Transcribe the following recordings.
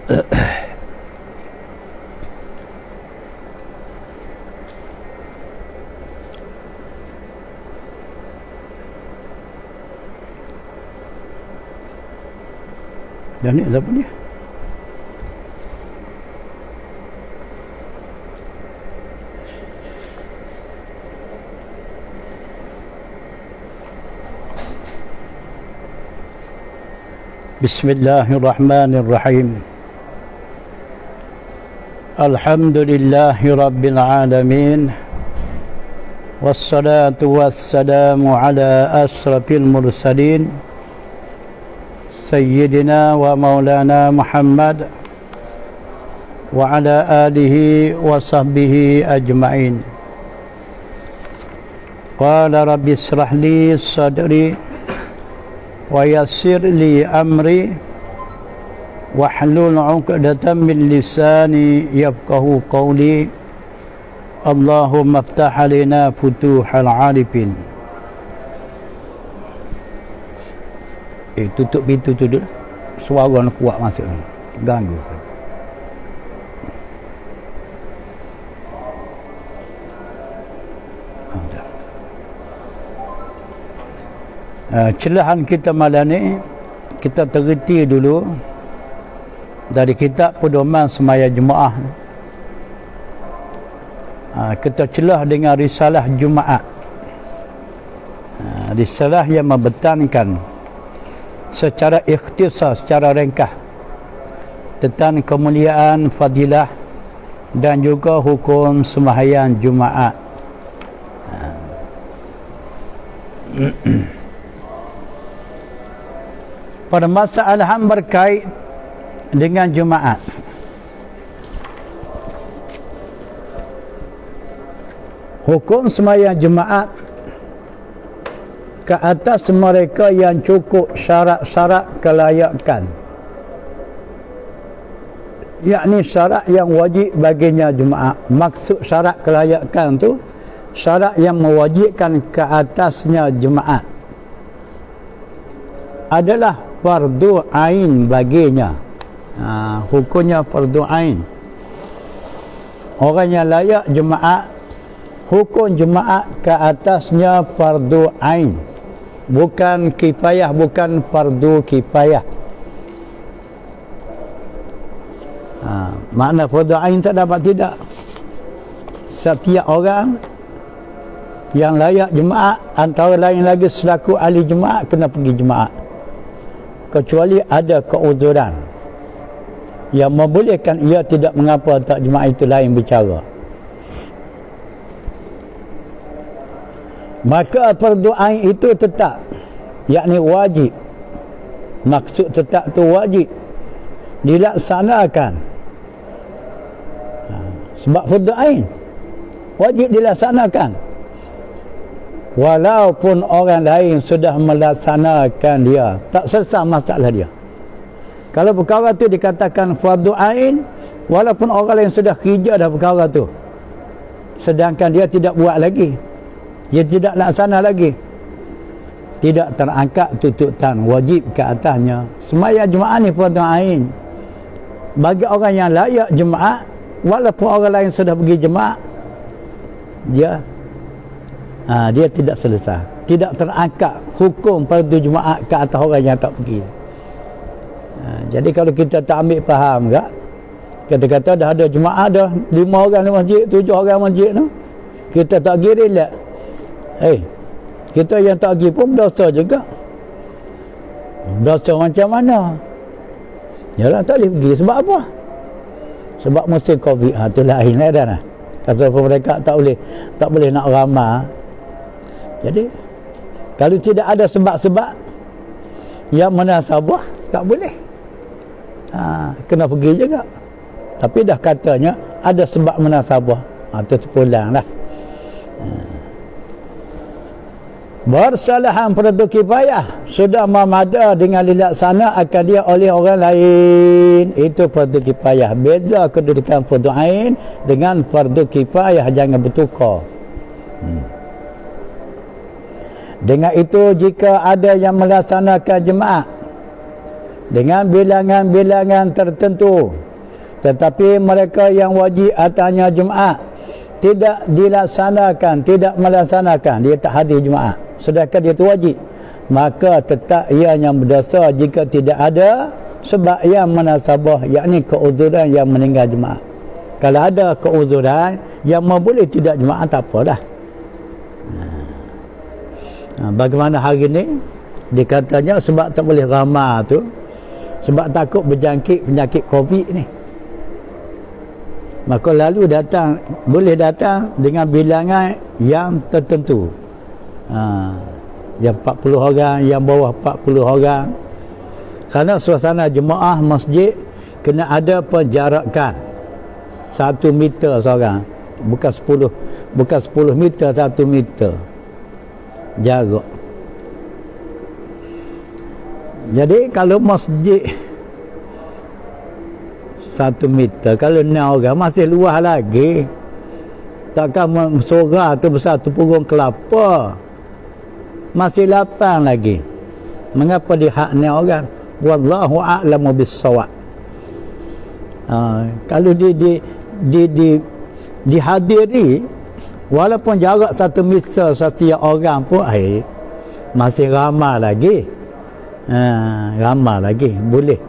Dan ni siapa dia? Bismillahirrahmanirrahim. Alhamdulillahi rabbil alamin. Wassalatu wassalamu ala asrafil mursalin Sayyidina wa maulana Muhammad wa ala alihi wa sahbihi ajma'in. Qala rabbi israh li sadri wa yassir li amri wahlul 'uqdatam min lisani yafqahu qawli. Allahumma iftah 'alaina futuhal 'arifin. Tutup pintu tu dulu. Suara nak kuat masuk ni. Ganggu. Celahan kita malam ni kita terhenti dulu dari kitab pedoman semaya Jumaat. Kita celah dengan risalah Jumaat. Risalah yang membentankan secara ikhtisar, secara ringkas tentang kemuliaan, fadilah dan juga hukum sembahyang Jumaat. Permasalahan berkait dengan Jumaat. Hukum sembahyang Jumaat ke atas mereka yang cukup syarat-syarat kelayakan, yakni syarat yang wajib baginya Jumaat. Maksud syarat kelayakan tu syarat yang mewajibkan ke atasnya Jumaat adalah fardu ain baginya. Hukumnya fardu ain. Orang yang layak Jumaat, hukum Jumaat ke atasnya fardu ain, bukan kifayah, bukan fardu kifayah. Makna fardu ain tak dapat tidak. Setiap orang yang layak Jumaat, antara lain lagi selaku ahli Jumaat, kena pergi Jumaat, kecuali ada keuzuran yang membolehkan ia tidak mengapa tak Jumaat, itu lain bicara. Maka fardu ain itu tetap, yakni wajib. Maksud tetap tu wajib dilaksanakan. Sebab fardu ain wajib dilaksanakan, walaupun orang lain sudah melaksanakan dia, tak selesai masalah dia. Kalau perkara tu dikatakan fardu ain, walaupun orang lain sudah kerja dah perkara tu, sedangkan dia tidak buat lagi, dia tidak laksana lagi, tidak terangkat tuntutan wajib ke atasnya. Sembahyang Jumaat ni fardu ain bagi orang yang layak Jumaat, walaupun orang lain sudah pergi Jumaat, dia tidak selesai, tidak terangkat hukum fardu Jumaat ke atas orang yang tak pergi. Jadi kalau kita tak ambil faham tak, kata-kata dah ada Jumaat dah 5 orang di masjid, 7 orang masjid tu, kita tak pergi, relax. Kita yang tak pergi pun dosa juga. Dosa macam mana? Yalah, tak boleh pergi. Sebab apa? Sebab musim Covid. Tu lain dah. Kata mereka tak boleh nak ramah. Jadi kalau tidak ada sebab-sebab yang munasabah, tak boleh. Kena pergi juga. Tapi dah katanya ada sebab munasabah. Tu terpulang lah. Bersalahan fardu kifayah sudah memada dengan dilaksana akan dia oleh orang lain, itu fardu kifayah. Beza kedudukan fardu ain dengan fardu kifayah, jangan bertukar. Dengan itu, jika ada yang melaksanakan jemaah dengan bilangan-bilangan tertentu. Tetapi mereka yang wajib atasnya Jumaat tidak dilaksanakan, tidak melaksanakan, dia tak hadir Jumaat, sedangkan dia itu wajib, maka tetap ianya berdosa jika tidak ada sebab yang munasabah, yakni keuzuran yang meninggal Jumaat. Kalau ada keuzuran yang boleh tidak Jumaat, tak apalah. Bagaimana hari ni dikatanya sebab tak boleh ramah tu, sebab takut berjangkit penyakit COVID ni, maka lalu datang, boleh datang dengan bilangan yang tertentu, yang 40 orang, yang bawah 40 orang. Kerana suasana jemaah masjid kena ada penjarakan 1 meter seorang, bukan 10 meter, 1 meter jarak. Jadi kalau masjid 1 meter, kalau 6 orang masih luas lagi. Takkan Mesora tu besar tu purung kelapa, masih 8 lagi. Mengapa dia hak 6 orang? Wallahu a'lamu bis-shawab. Kalau dihadiri, walaupun jarak 1 meter setiap orang pun masih ramai lagi. Ramai lagi boleh.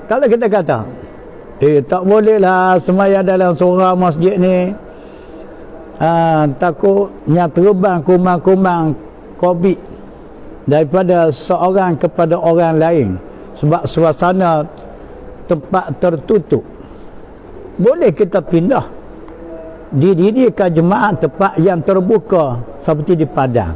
Kalau kita kata tak bolehlah sembahyang dalam seorang masjid ni, takutnya terbang kuman-kuman COVID daripada seorang kepada orang lain sebab suasana tempat tertutup, boleh kita pindah, didirikan jemaah tempat yang terbuka seperti di Padang.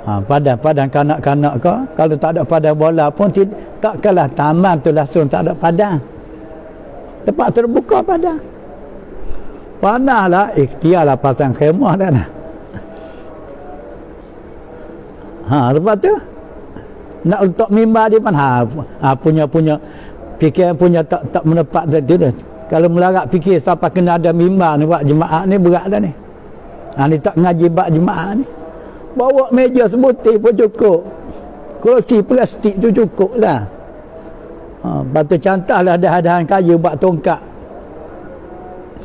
Padang kanak-kanak ke, kalau tak ada padang bola pun takkanlah taman tu langsung tak ada padang, tempat terbuka Padang. Panahlah, ikhtiarlah pasang khemah dah nah. Lepas tu nak letak mimbar di mana, punya fikiran punya tak menepat tu dah. Kalau melarat fikir siapa kena ada mimbar ni buat jemaah ni, berat dah ni. Ni tak ngaji bab jemaah ni. Bawa meja sebutir pun cukup, kerusi plastik tu cukup lah. Lepas tu cantahlah dahan-dahan kayu buat tongkat,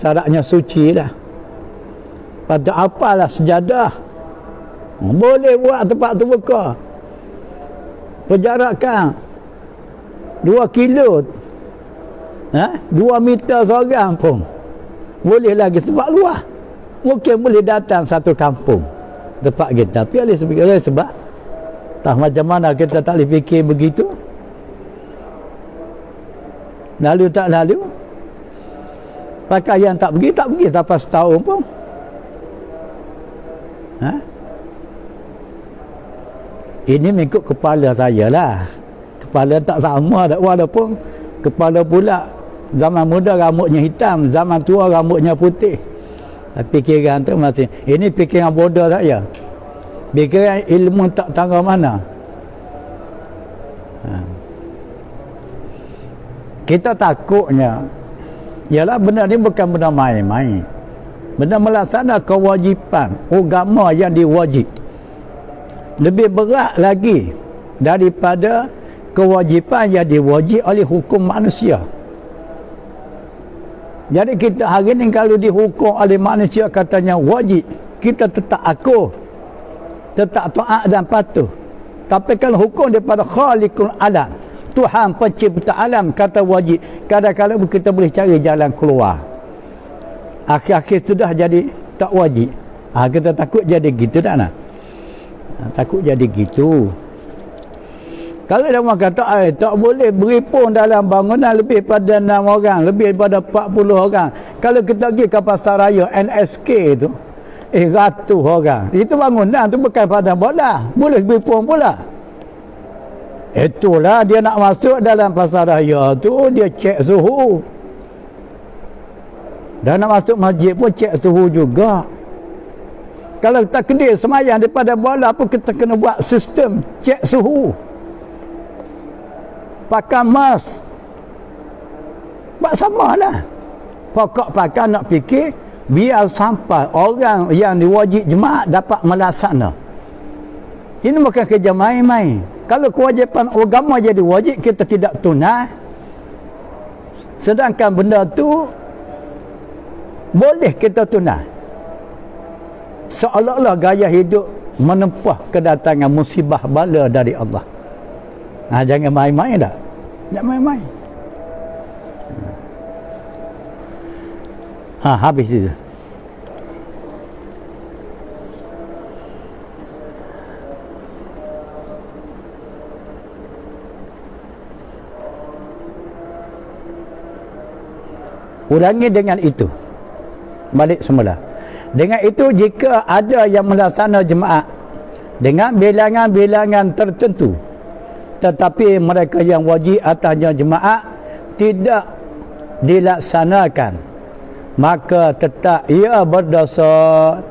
syaratnya suci lah. Lepas tu apalah sejadah, boleh buat tempat tu buka, perjarakan 2 kilo, 2 meter seorang pun boleh lagi, sebab luas, mungkin boleh datang satu kampung tempat kita. Tapi oleh sebab tak macam mana kita tak boleh fikir begitu, lalu tak lalu, pakaian tak pergi sampai setahun pun. Ini mengikut kepala saya lah, kepala tak sama dah. Walaupun kepala pula zaman muda rambutnya hitam, zaman tua rambutnya putih. Fikiran tu masih, ini fikiran bodoh saya, fikiran ilmu tak tangga mana. Kita takutnya ialah benda ni bukan benda main-main, benda melaksanakan kewajipan agama yang diwajib, lebih berat lagi daripada kewajipan yang diwajib oleh hukum manusia. Jadi kita hari ni kalau dihukum oleh manusia katanya wajib, kita tetap akuh, tetap taat dan patuh. Tapi kalau hukum daripada Khaliqul Alam, Tuhan pencipta alam, kata wajib, kadang-kadang kita boleh cari jalan keluar. Akhir-akhir sudah jadi tak wajib. Kita takut jadi gitu tak nak? Takut jadi gitu. Kalau dia kata tak boleh beripun dalam bangunan lebih pada 6 orang, lebih pada 40 orang. Kalau kita pergi ke pasar raya NSK tu, ratus orang. Itu bangunan tu bukan padang bola, boleh beripun pula. Itulah dia nak masuk dalam pasar raya tu, dia cek suhu. Dan nak masuk masjid pun cek suhu juga. Kalau kita kedai semayang daripada bola pun kita kena buat sistem cek suhu, pakai mask. Buat sama lah. Pokok pakai nak fikir biar sampai orang yang diwajib jemaah dapat melaksana. Ini bukan kerja main-main. Kalau kewajipan agama jadi wajib, kita tidak tunai. Sedangkan benda tu boleh kita tunai. Seolah-olah gaya hidup menempah kedatangan musibah bala dari Allah. Jangan main-main dah. Jangan main-main. Habis itu. Ulangi dengan itu. Balik semula. Dengan itu, jika ada yang melaksana jemaah dengan bilangan-bilangan tertentu, tetapi mereka yang wajib atasnya jemaah tidak dilaksanakan, maka tetap ia berdosa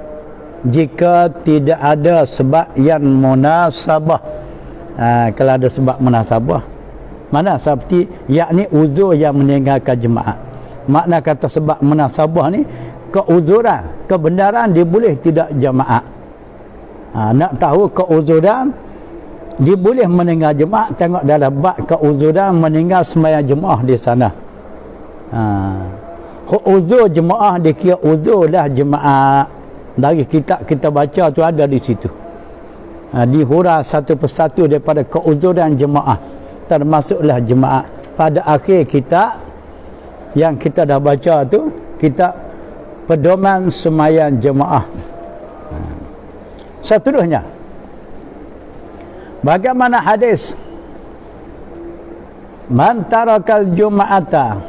jika tidak ada sebab yang munasabah. Kalau ada sebab munasabah, mana seperti yakni uzur yang meninggalkan jemaah. Makna kata sebab munasabah ni keuzuran, kebenaran dia boleh tidak jemaah. Nak tahu keuzuran dia boleh meninggal jemaah, tengok dalam bab keuzuran meninggal sembahyang jemaah di sana. Uzur jemaah dikira uzur dah jemaah. Dari kitab kita baca tu ada di situ. Dihuraikan satu persatu daripada keuzuran jemaah, termasuklah jemaah. Pada akhir kitab yang kita dah baca tu, kitab pedoman sembahyang jemaah. Seterusnya, bagaimana hadis man tarakal jum'ata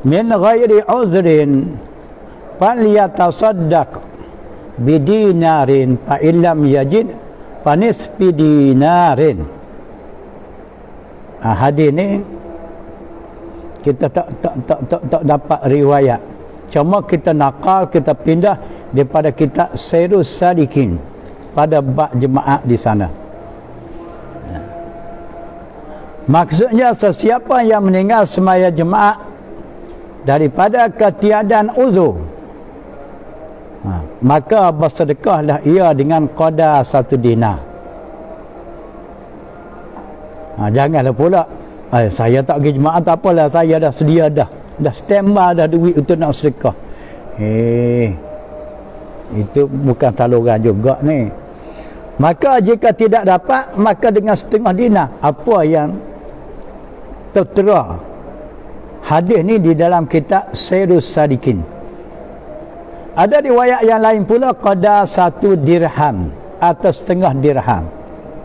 min ghairi uzrin falyatasaddaq bidinarin fa illam yajid fanisfi dinarin. Hadis ni kita tak dapat riwayat. Cuma kita nakal, kita pindah daripada kitab Sairus Salikin pada bab jemaah di sana. Maksudnya sesiapa yang meninggal sembahyang jemaah daripada ketiadaan uzur, maka bersedekahlah ia dengan qadar 1 dinar. Janganlah pula saya tak pergi jemaah, tak apalah, saya dah sedia dah standby dah duit untuk nak sedekah. Itu bukan saluran juga ni. Maka jika tidak dapat, maka dengan setengah dinar. Apa yang tertera hadis ni di dalam kitab Sairus Sadikin. Ada riwayat yang lain pula qadar 1 dirham atau setengah dirham.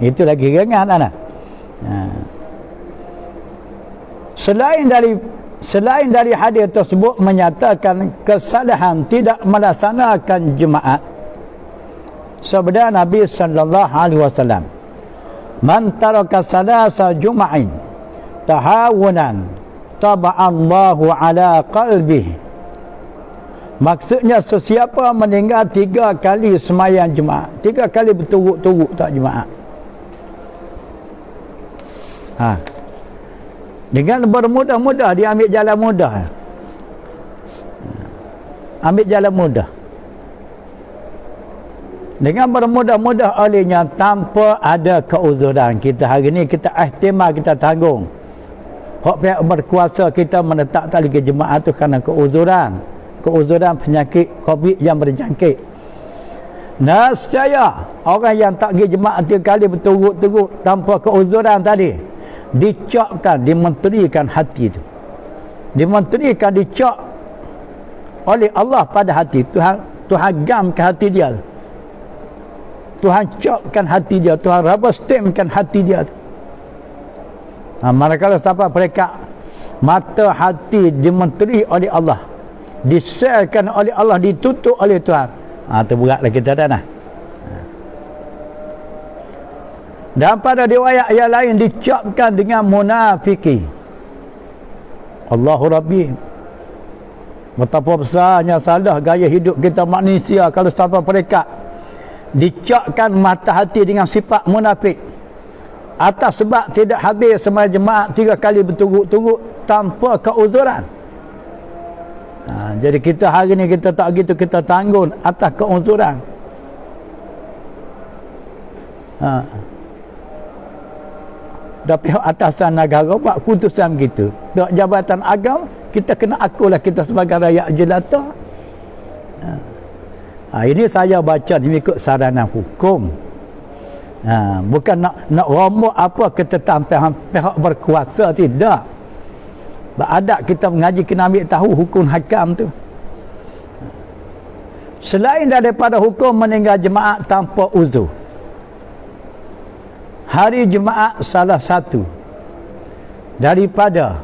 Itu lagi ringan anak. Selain dari hadis tersebut menyatakan kesalahan tidak melaksanakan jemaah, sabda Nabi sallallahu alaihi wasallam, man taraka salasa jum'ain tahawunan taba'allahu ala qalbihi. Maksudnya sesiapa meninggal 3 kali sembahyang jemaah, 3 kali berturut-turut tak jemaah, dengan bermudah-mudah dia ambil jalan mudah. Ambil jalan mudah. Dengan bermudah-mudah olehnya tanpa ada keuzuran. Kita hari ni kita ihtimal, kita tanggung. Hak pihak berkuasa kita menetap tali ke jemaah tu kerana keuzuran. Keuzuran penyakit COVID yang berjangkit. Nescaya orang yang tak pergi jemaah 3 kali berturut-turut tanpa keuzuran tadi dicapkan, dimenterikan hati itu. Dimenterikan, dicap oleh Allah pada hati. Tuhan gamkan hati dia. Tuhan capkan hati dia. Tuhan rubber stampkan hati dia. Manakala siapa mereka mata hati dimenteri oleh Allah, diselkan oleh Allah, ditutup oleh Tuhan. Terberatlah kita dah. Dan pada riwayat yang lain dicapkan dengan munafiki. Allahu Rabbi, betapa besarnya salah gaya hidup kita manusia kalau sampai mereka dicapkan mata hati dengan sifat munafik atas sebab tidak hadir sembahyang jemaah 3 kali berturut-turut tanpa keuzuran. Jadi kita hari ni kita tak gitu, kita tanggung atas keuzuran. Dah pihak atasan negara buat keputusan gitu. Dak jabatan agama, kita kena akulah kita sebagai rakyat jelata. Ini saya baca mengikut saranan hukum. Bukan nak rombok apa ketetapan pihak berkuasa, tidak. Beradab kita mengaji kena ambil tahu hukum hakam tu. Selain daripada hukum meninggal jemaah tanpa uzur, hari Jumaat salah satu daripada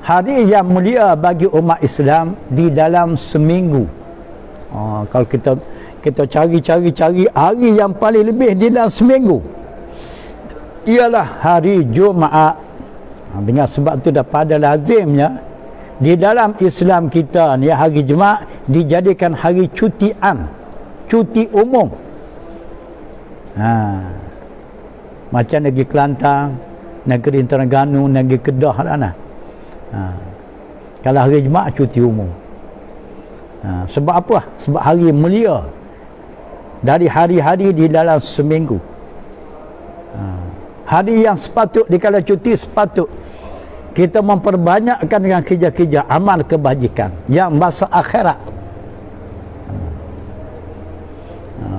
hari yang mulia bagi umat Islam di dalam seminggu. Kalau kita cari hari yang paling lebih di dalam seminggu, ialah hari Jumaat. Dengan sebab tu dah pada lazimnya di dalam Islam kita ni hari Jumaat dijadikan hari cutian, cuti umum. Macam negeri Kelantan, negeri Terengganu, negeri Kedah lah. Kalau hari Jumaat cuti umum. Sebab apa? Sebab hari mulia dari hari-hari di dalam seminggu. Hari yang sepatut dikala cuti, sepatut kita memperbanyakkan dengan kerja-kerja amal kebajikan yang masa akhirat.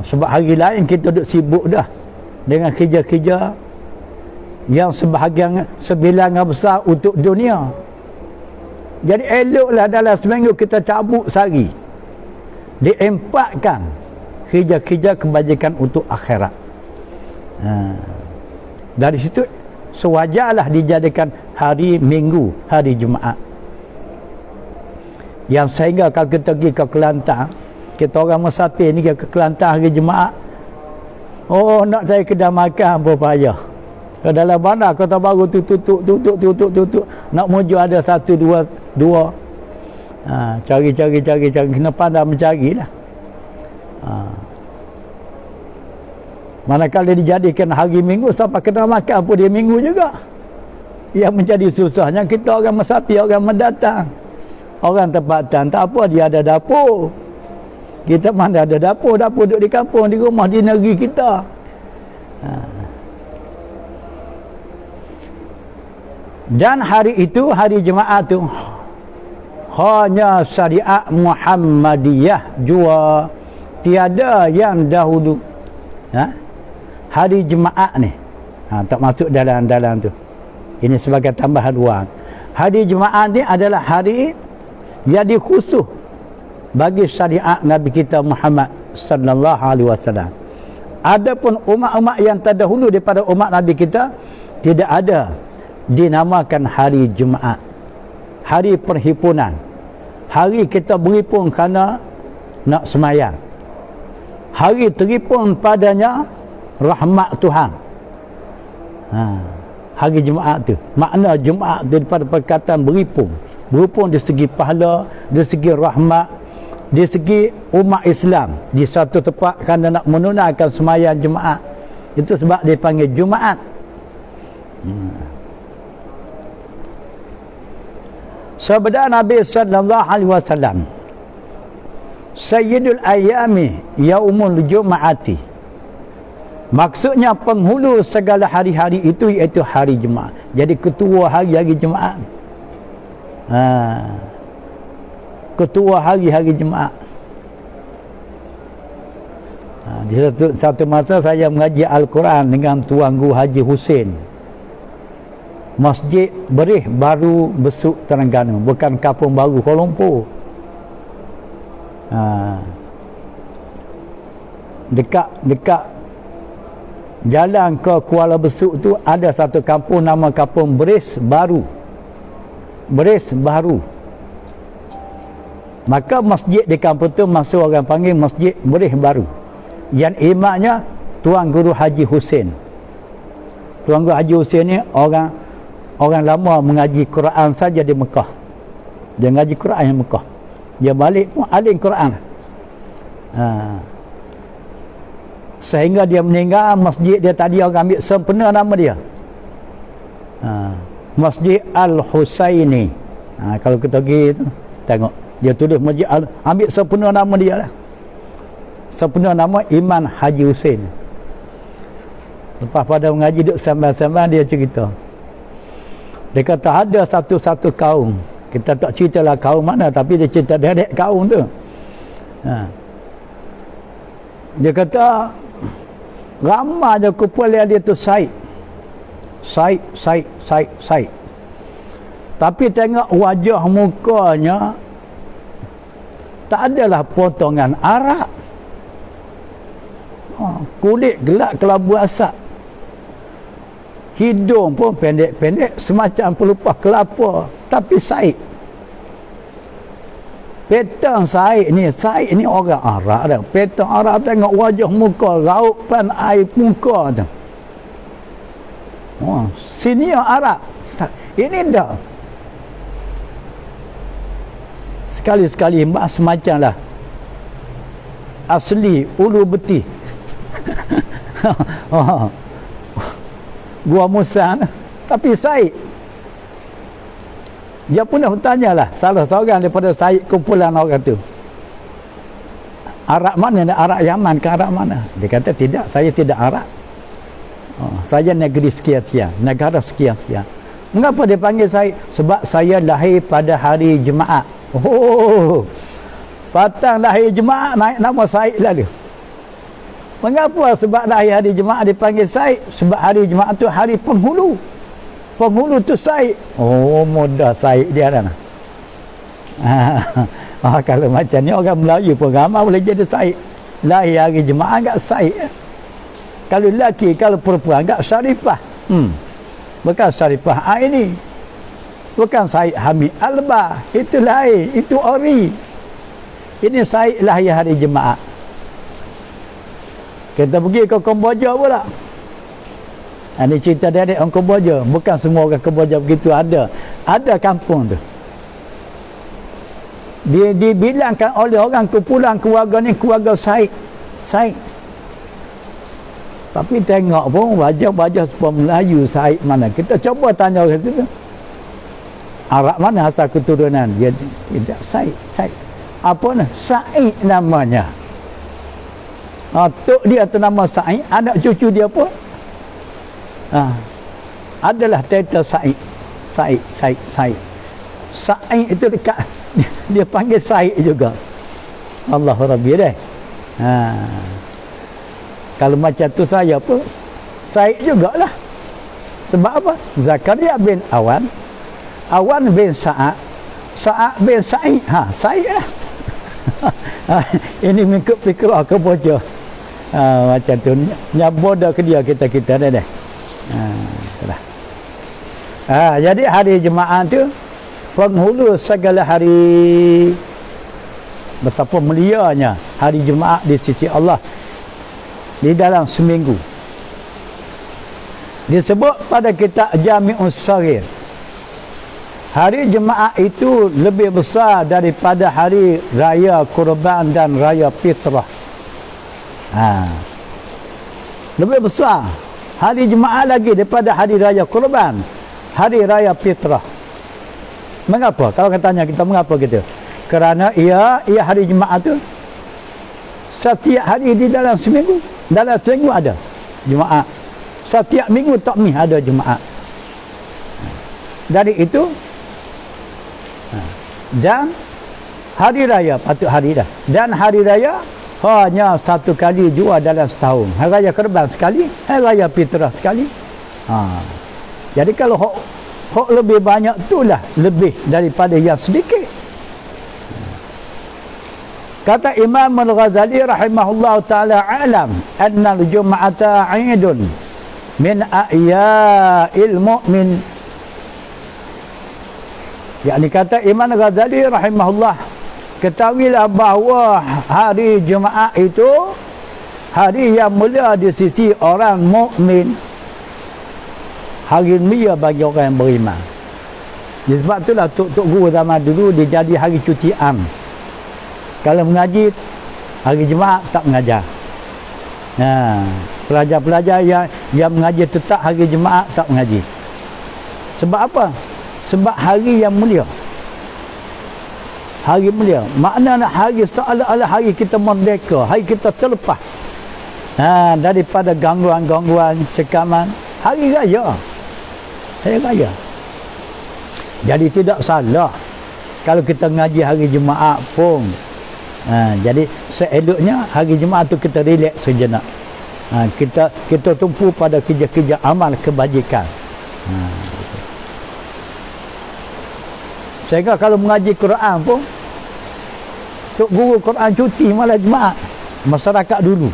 Sebab hari lain kita duduk sibuk dah dengan kerja-kerja yang sebilangan besar untuk dunia. Jadi eloklah dalam seminggu kita cabut sehari, diempatkan kerja-kerja kebajikan untuk akhirat. Dari situ sewajarlah dijadikan hari Minggu, hari Jumaat. Yang sehingga kalau kita pergi ke Kelantan, kita orang musafir ni ke Kelantan hari Jumaat, nak cari kedai makan pun payah. Ke dalam bandar Kota Baru tu tutup. Nak muju ada satu dua. Cari. Kena pandai mencari lah. Manakala dijadikan hari Minggu, sampai kena makan pun dia Minggu juga. Yang menjadi susahnya kita orang musafir, orang mendatang, orang tempatan, tak apa dia ada dapur. Kita mana ada dapur duduk di kampung, di rumah, di negeri kita. Dan hari itu, hari Jumaat tu hanya syariat Muhammadiyah jua, tiada yang dahulu. Hari Jumaat ni tak masuk dalam tu. Ini sebagai tambahan ruang. Hari Jumaat ni adalah hari yang dikhusus bagi syariat Nabi kita Muhammad sallallahu alaihi wasallam. Adapun umat-umat yang terdahulu daripada umat Nabi kita tidak ada dinamakan hari Jumaat. Hari perhimpunan. Hari kita berhimpun kerana nak semayang. Hari terhimpun padanya rahmat Tuhan. Hari Jumaat tu. Makna Jumaat tu daripada perkataan berhimpun. Berhimpun dari segi pahala, dari segi rahmat, dari segi umat Islam di satu tempat kerana nak menunaikan semayang Jumaat. Itu sebab dia panggil Jumaat. Sabda Nabi sallallahu alaihi wasallam, Sayyidul ayami yaumul Jumaati. Maksudnya penghulu segala hari-hari itu iaitu hari Jumaat. Jadi ketua hari-hari Jumaat. Ketua hari-hari Jumaat. Di satu masa saya mengaji Al-Quran dengan Tuan Guru Haji Hussein, Masjid Berih Baru Besuk Terengganu, bukan Kampung Baru Kuala Lumpur. Dekat jalan ke Kuala Besuk tu ada satu kampung nama Kampung Beris Baru. Maka masjid di kampung tu masuk orang panggil Masjid Beris Baru. Yang imamnya Tuan Guru Haji Hussein. Tuan Guru Haji Hussein ni orang lama mengaji Quran saja di Mekah. Dia mengaji Quran di Mekah. Dia balik pun alim Quran. Sehingga dia meninggal, masjid dia tadi orang ambil sempena nama dia. Masjid Al-Husaini. Kalau kita pergi tu, tengok dia tulis Masjid ambil sempena nama dia lah. Sempena nama Imam Haji Hussein. Lepas pada mengaji duduk sambil-sambil dia cerita. Dia kata ada satu kaum. Kita tak ceritalah kaum mana, tapi dia cerita dedek kaum tu. Dia kata ramai je kumpulan dia tu Said. Tapi tengok wajah mukanya tak adalah potongan arak. Kulit gelap kelabu asap. Hidung pun pendek-pendek semacam pelupas kelapa, tapi Said. Petang Said ni orang Arab dah. Petang Arab tengok wajah muka, raupan air muka tu. Sini Arab. Ini dah. Sekali-sekali mbak semacam lah. Asli ulu beti. Gua Musa, tapi Said. Dia pun dah bertanya lah, salah seorang daripada Said kumpulan orang tu. Arab mana? Arab Yaman ke Arab mana? Dia kata tidak, saya tidak Arab. Saya negeri sekian-sekian, negara sekian-sekian. Mengapa dia panggil Said? Sebab saya lahir pada hari Jumaat. Patang lahir Jumaat naik nama Said lalu. Mengapa sebab lahir hari Jumaat dipanggil Said? Sebab hari Jumaat tu hari penghulu. Penghulu tu Said. Mudah Said dia dah. Kalau macam ni orang Melayu pun ramai boleh jadi Said. Lahir hari Jumaat agak Said. Kalau lelaki, kalau perempuan agak Syarifah. Bukan Syarifah ini. Bukan Said Hamid Alba. Itu lain, itu ori. Ini Said lahir hari Jumaat. Kita pergi ke Kamboja pula. Ini cerita dari orang Kamboja. Bukan semua orang Kamboja begitu ada. Ada kampung tu. Dia dibilangkan oleh orang kumpulan keluarga ni keluarga Said. Tapi tengok pun wajah-wajah sepuluh Melayu Said mana. Kita cuba tanya orang tu. Arab mana asal keturunan? Dia tidak Said. Apa ni? Said namanya. Tok dia tu nama Said, anak cucu dia pun adalah title Said. Said itu dekat dia panggil Said juga. Allahu Rabbi deh. Kalau macam tu saya pun Said jugalah. Sebab apa? Zakaria bin Awan bin Sa'ad bin Said. Said lah. Ini mengikut fikrah Kamboja. Macam tu nyaboda ke dia kita dah. Jadi hari Jumaat tu penghulu segala hari. Betapa mulianya hari Jumaat di sisi Allah di dalam seminggu. Disebut pada kitab Jami'us Saghir, hari Jumaat itu lebih besar daripada hari raya kurban dan raya fitrah. Lebih besar hari Jumaat lagi daripada hari raya kurban, hari raya fitrah. Mengapa? Kalau katanya kita mengapa gitu? Kerana ia hari Jumaat tu setiap hari di dalam seminggu. Dalam seminggu ada Jumaat. Setiap minggu takmih ada Jumaat. Dari itu dan hari raya patut hari dah. Dan hari raya hanya satu kali jua dalam setahun. Hari raya kurban sekali, hari raya fitrah sekali. Jadi kalau hak lebih banyak itulah lebih daripada yang sedikit. Kata Imam Al-Ghazali rahimahullah ta'ala alam anna al-jum'ata 'idun min a'ya'il mu'min. Yakni kata Imam Al-Ghazali rahimahullah, ketahuilah bahawa hari Jumaat itu hari yang mulia di sisi orang mukmin. Hari mulia bagi orang yang beriman. Sebab itulah tok guru zaman dulu dia jadi hari cutian. Kalau mengaji hari Jumaat tak mengajar. Pelajar-pelajar yang mengaji tetap hari Jumaat tak mengaji. Sebab apa? Sebab hari yang mulia. Hari mulia. Maknanya hari seolah-olah hari kita merdeka, hari kita terlepas. Daripada gangguan-gangguan cekaman hari raya. Jadi tidak salah kalau kita ngaji hari Jumaat pun. Jadi seeloknya hari Jumaat tu kita relax sejenak. Kita tumpu pada kerja-kerja amal kebajikan. Sehingga kalau mengaji Quran pun, tok guru Quran cuti malam Jumaat. Masyarakat dulu.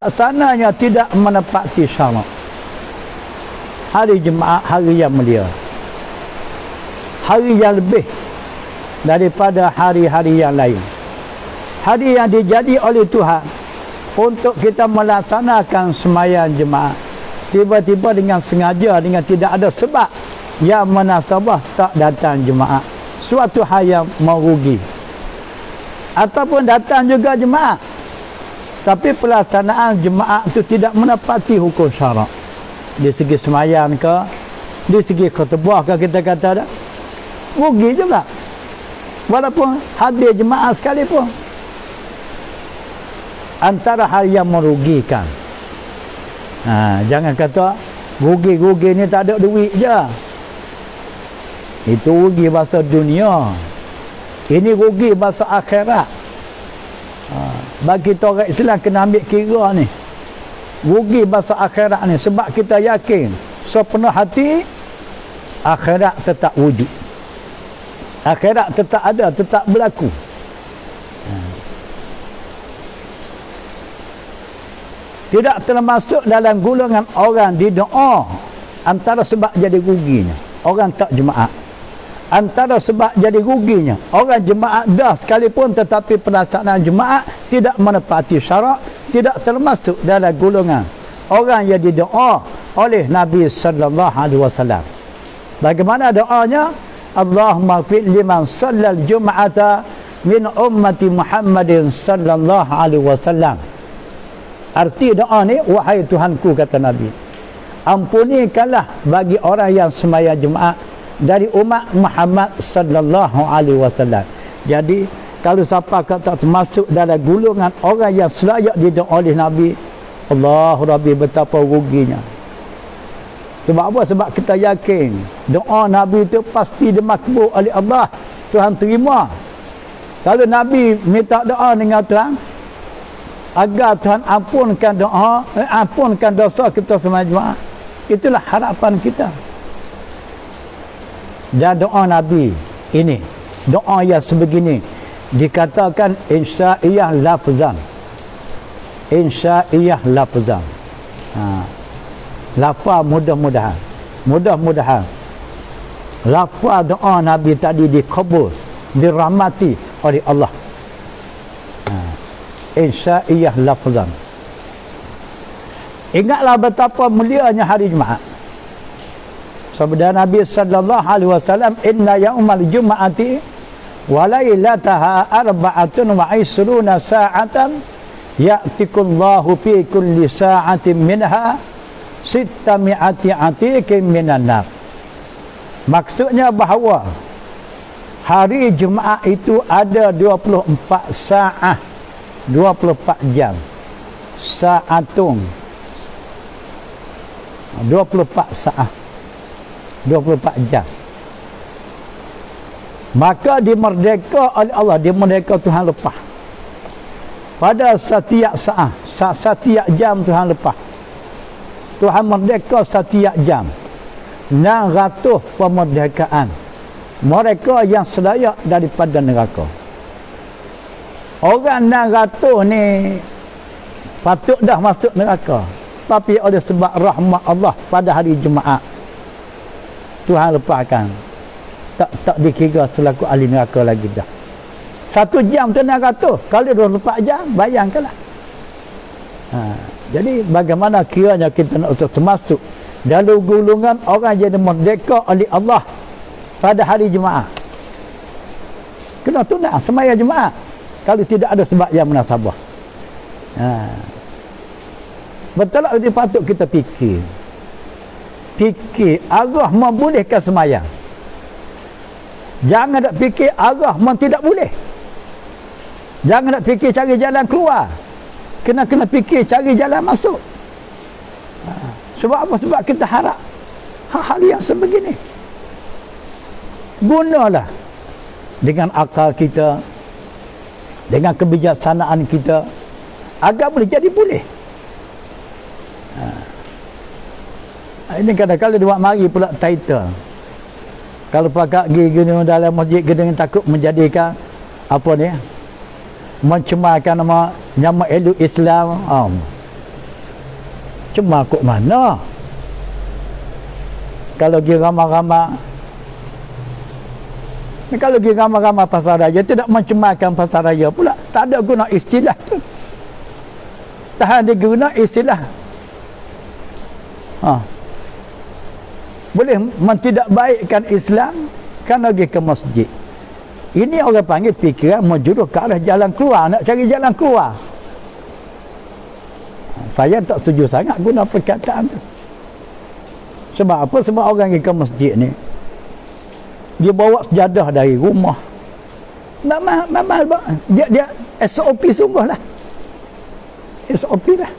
Sananya tidak menepati syarat. Hari Jumaat hari yang mulia, hari yang lebih daripada hari-hari yang lain, hari yang dijadi oleh Tuhan untuk kita melaksanakan sembahyang Jumaat. Tiba-tiba dengan sengaja, dengan tidak ada sebab yang munasabah tak datang Jumaat, suatu hal yang merugi. Ataupun datang juga Jumaat tapi pelaksanaan Jumaat itu tidak menepati hukum syarak. Di segi sembahyang ke, di segi khutbah ke, kita kata dah rugi juga. Walaupun hadir Jumaat sekalipun, antara hal yang merugikan. Jangan kata rugi ni tak ada duit je. Itu rugi bahasa dunia. Ini rugi bahasa akhirat. Bagi kita orang Islam kena ambil kira ni. Rugi bahasa akhirat ni sebab kita yakin sepenuh hati akhirat tetap wujud. Akhirat tetap ada, tetap berlaku. Tidak termasuk dalam golongan orang di doa. Antara sebab jadi ruginya orang tak Jumaat. Antara sebab jadi ruginya orang Jumaat dah sekalipun, tetapi pelaksanaan Jumaat tidak menepati syarat, tidak termasuk dalam golongan orang yang didoa oleh Nabi sallallahu alaihi wasallam. Bagaimana doanya? Allahumma fir liman shallal jum'ata min ummati Muhammadin sallallahu alaihi wasallam. Arti doa ni, wahai Tuhanku, kata Nabi, ampunikanlah bagi orang yang sembahyang Jumaat dari umat Muhammad sallallahu alaihi wasallam. Jadi kalau siapa kata termasuk dalam golongan orang yang selayak didoa oleh Nabi, Allahu Rabbi, betapa ruginya. Sebab apa? Sebab kita yakin doa Nabi itu pasti dimakbul oleh Allah. Tuhan terima. Kalau Nabi minta doa dengan Tuhan agar Tuhan ampunkan doa, ampunkan dosa kita semua Jumaat, itulah harapan kita. Dan doa Nabi ini, doa yang sebegini, dikatakan insya'iyah lafzan. Insya'iyah lafzan. Lafaz mudah-mudahan. Mudah-mudahan lafaz doa Nabi tadi dikabul, dirahmati oleh Allah. Insya'iyah lafzan. Ingatlah betapa mulianya hari Jumaat. Sabda Nabi sallallahu alaihi wasallam, inna yaumal jum'ati wa lailataha arba'atun wa isruna sa'atan ya'tikullahu fi kulli sa'atin minha sittami'ati atiqin minan nar. Maksudnya bahawa hari Jumaat itu ada 24 saat, 24 jam. Sa'atun 24 saat, 24 jam. Maka dimerdeka oleh Allah, dimerdeka Tuhan lepas. Pada setiap saat, setiap jam Tuhan lepas. Tuhan merdeka setiap jam. 600 pemerdekaan mereka yang selayak daripada neraka. Orang 600 ni patut dah masuk neraka, tapi oleh sebab rahmat Allah pada hari Jumaat Tuhan lepaskan, tak dikira selaku ahli neraka lagi dah. 1 jam tu 600, kalau 24 jam bayangkanlah. Jadi bagaimana kiranya kita nak termasuk dalam golongan orang yang merdeka oleh Allah pada hari Jumaat. Kena tunang sembahyang Jumaat kalau tidak ada sebab yang munasabah. Betul tak? Ini patut kita fikir Allah membolehkan sembahyang. Jangan nak fikir Allah tidak boleh. Jangan nak fikir cari jalan keluar. Kena fikir cari jalan masuk. Sebab apa? Sebab kita harap hal-hal yang sebegini. Gunalah dengan akal kita, dengan kebijaksanaan kita, agar boleh jadi boleh. Ini kadang-kadang dia buat mari pula title. Kalau pakak pergi dalam masjid gedung takut menjadikan apa ni, mencemarkan nama elok Islam. Cemar kok mana? Kalau pergi ramai-ramai, kalau pergi ramai-ramai pasar raya, tidak mencemarkan pasar raya pula. Tak ada guna istilah tu. Tahan dia guna istilah. Boleh tidak baikkan Islam kan pergi ke masjid. Ini orang panggil fikiran menjuruh ke arah jalan keluar, nak cari jalan keluar. Saya tak setuju sangat guna perkataan tu. Sebab apa? Sebab orang pergi ke masjid ni, dia bawa sejadah dari rumah. Dia SOP sungguh lah. SOP lah.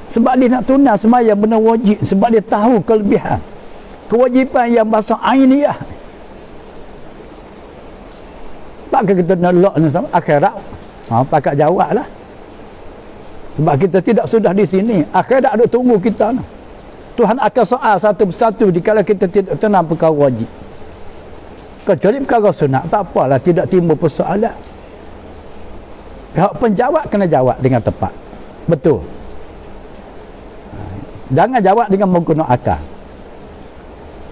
Sebab dia nak tunang sembahyang benar wajib. Sebab dia tahu kelebihan, kewajipan yang bahasa ainiyah. Takkan kita nak lock ni sama akhirat? Pakat jawab lah. Sebab kita tidak sudah di sini. Akhirat ada tunggu kita ni. Tuhan akan soal satu persatu dikala kita tidak tenang perkara wajib. Kecuali perkara sunat, tak apalah, tidak timbul persoalan. Pihak penjawab kena jawab dengan tepat. Betul. Jangan jawab dengan menggunakan akal.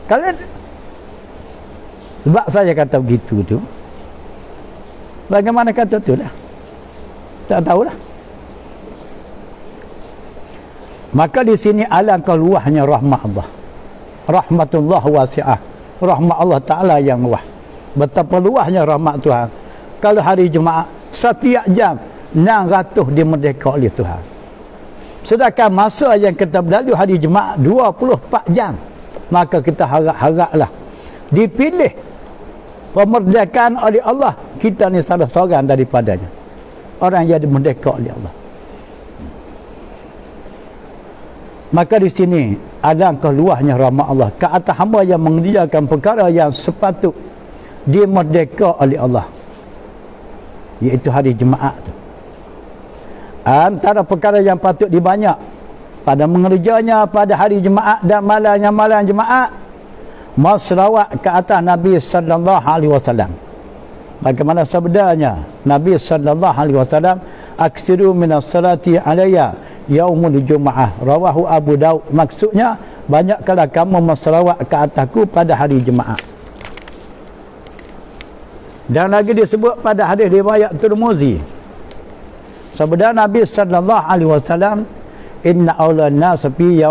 Kalau sebab saya kata begitu tu, bagaimana kata tu lah, tak tahulah. Maka di sini alangkah luahnya rahmat Allah. Rahmatullah wasi'ah. Rahmat Allah Ta'ala yang luah. Betapa luahnya rahmat Tuhan. Kalau hari Jumaat, setiap jam 600 dimerdeka oleh Tuhan. Sedangkan masa yang kita berlalu hari Jumaat 24 jam. Maka kita harap-haraplah dipilih pemerdekaan oleh Allah. Kita ni salah seorang daripadanya. Orang yang dimerdeka oleh Allah. Maka di sini alangkah luahnya rahmat Allah ke atas hamba yang mengerjakan perkara yang sepatut dimerdeka oleh Allah, iaitu hari Jumaat tu. Antara perkara yang patut dibanyak pada mengerjanya pada hari Jumaat dan malam Jumaat, selawat ke atas Nabi sallallahu alaihi wasallam. Bagaimana sabdanya Nabi sallallahu alaihi wasallam, aksiru minas salati alayya yaumul Jumaah, rawahu Abu Daud. Maksudnya, banyaklah kamu berselawat ke atasku pada hari Jumaat. Dan lagi disebut pada hadis riwayat Tirmizi, sabda Nabi sallallahu alaihi wasallam, inna awlan nas fi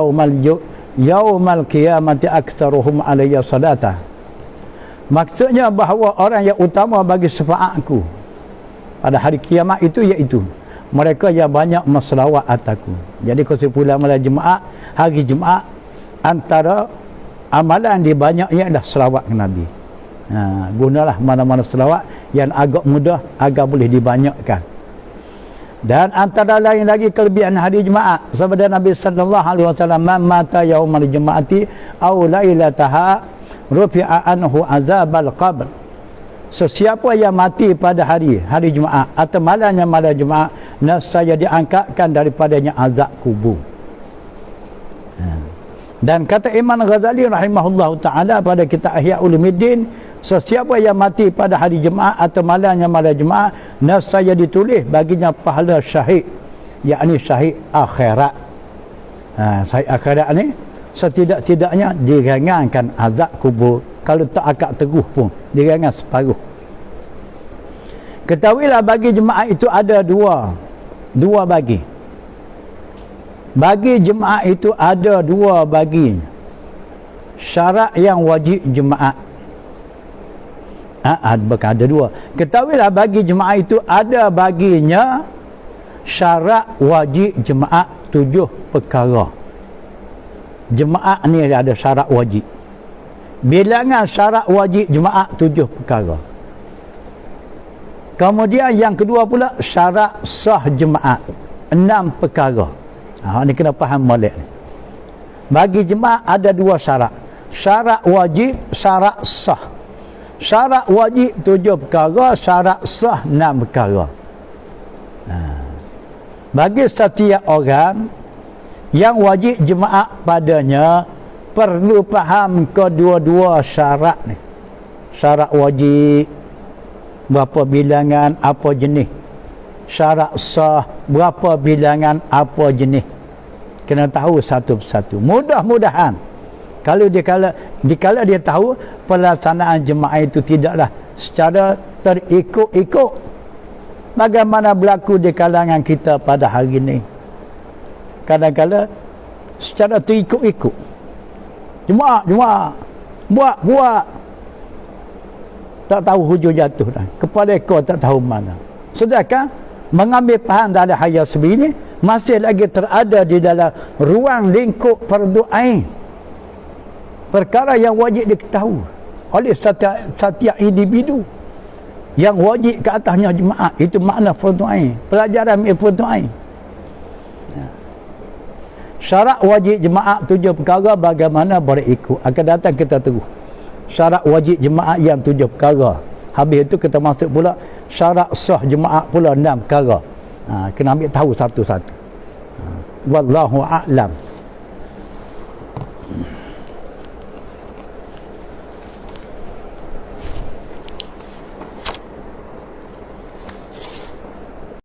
yaumal qiyamati aktsaruhum alayya salata. Maksudnya bahawa orang yang utama bagi syafaatku pada hari kiamat itu iaitu mereka yang banyak berselawat atasku. Jadi kesimpulan malam Jumaat, hari Jumaat, antara amalan di banyaknya adalah selawat ke Nabi. Gunalah mana-mana selawat yang agak mudah agar boleh dibanyakkan. Dan antara lain lagi kelebihan hari Jumaat, sabda Nabi sallallahu alaihi wasallam, man mata yaumal jumaati aw lailataha rufi'a anhu azabal qabr. Sesiapa yang mati pada hari Jumaat atau malam Jumaat, nescaya diangkatkan daripadanya azab kubur. Dan kata Imam Ghazali rahimahullah ta'ala pada kitab Ihya Ulumuddin, sesiapa yang mati pada hari Jumaat atau malam Jumaat, nescaya ditulis baginya pahala syahid, yakni syahid akhirat. Syahid akhirat ni setidak-tidaknya diringankan azab kubur. Kalau tak akad teguh pun diringan separuh. Ketahuilah bagi jemaah itu ada dua bagi. Bagi jemaah itu ada dua bagi. Syarat yang wajib jemaah. Ada dua. Ketahuilah bagi jemaah itu ada baginya syarat wajib jemaah 7 perkara. Jemaah ni ada syarat wajib. Bilangan syarat wajib jemaah 7 perkara. Kemudian yang kedua pula syarat sah jemaah. 6 perkara. Ni kena faham molek ni. Bagi jemaah ada 2 syarat. Syarat wajib, syarat sah. Syarat wajib 7 perkara, syarat sah 6 perkara. Bagi setiap orang yang wajib jemaah padanya perlu faham kedua-dua syarat ni. Syarat wajib berapa bilangan, apa jenis. Syarat sah berapa bilangan, apa jenis. Kena tahu satu persatu. Mudah-mudahan kalau dikala dia tahu pelaksanaan jemaah itu tidaklah secara terikut-ikut bagaimana berlaku di kalangan kita pada hari ini. Kadang-kadang secara terikut-ikut. Jemaah buat tak tahu hujung jatuh dah. Kepala ekor tak tahu mana. Sedangkan mengambil faham dalam hayat sebegini masih lagi terada di dalam ruang lingkup fardu ain. Perkara yang wajib diketahui oleh setiap individu yang wajib ke atasnya jemaah. Itu makna fardu ain. Pelajaran fardu ain. Syarat wajib jemaah 7 perkara bagaimana berikut. Akan datang kita terus. Syarat wajib jemaah yang 7 perkara. Habis itu kita masuk pula syarat sah jemaah pula 6 perkara. Kena ambil tahu satu-satu. Wallahu a'lam.